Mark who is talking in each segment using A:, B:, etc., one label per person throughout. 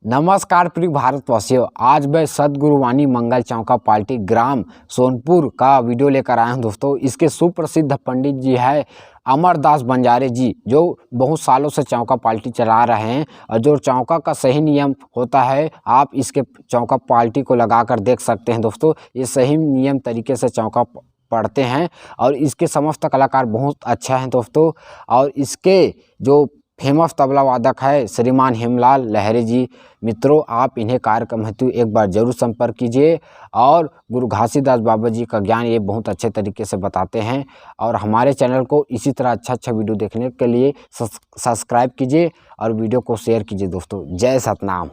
A: नमस्कार प्रिय भारतवासियों, आज मैं सदगुरु वाणी मंगल चौका पार्टी ग्राम सोनपुर का वीडियो लेकर आया हूं। दोस्तों, इसके सुप्रसिद्ध पंडित जी है अमरदास बंजारे जी, जो बहुत सालों से चौका पार्टी चला रहे हैं। और जो चौका का सही नियम होता है, आप इसके चौका पार्टी को लगाकर देख सकते हैं। दोस्तों, ये सही नियम तरीके से चौका पढ़ते हैं और इसके समस्त कलाकार बहुत अच्छा हैं दोस्तों। और इसके जो फेमस तबला वादक है श्रीमान हेमलाल लहरी जी। मित्रों, आप इन्हें कार्यक्रम हेतु एक बार जरूर संपर्क कीजिए। और गुरु घासीदास बाबा जी का ज्ञान ये बहुत अच्छे तरीके से बताते हैं। और हमारे चैनल को इसी तरह अच्छा वीडियो देखने के लिए सब्सक्राइब कीजिए और वीडियो को शेयर कीजिए। दोस्तों, जय सतनाम।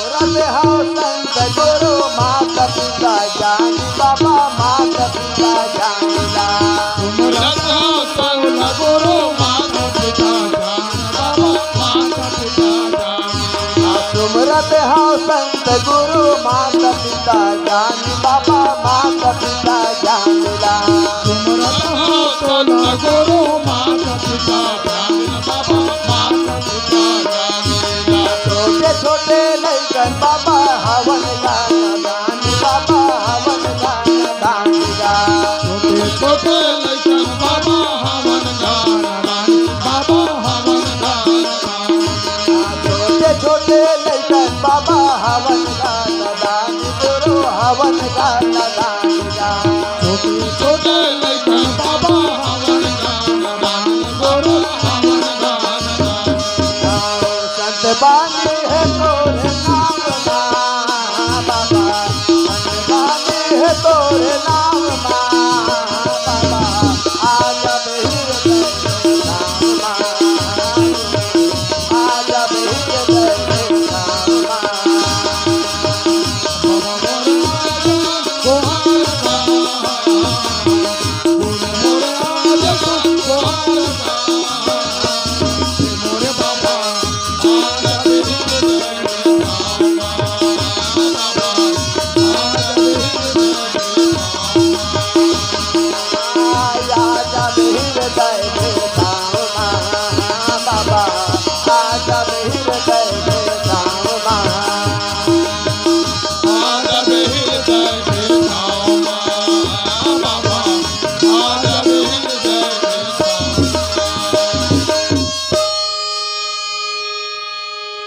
B: संत गुरु माता पिता ज्ञान बाबा माता पिता ज्ञानिला
C: सुमरत हो संत गुरु माता पिता ज्ञान बाबा माता पिता ज्ञानिला
B: छोटे छोटे लइकन बाबा हवन गाना दान बाबा हवन गाना दानिला
C: छोटे छोटे लइकन बाबा हवन गाना दान बाबा हवन गाना
B: छोटे छोटे लइकन बाबा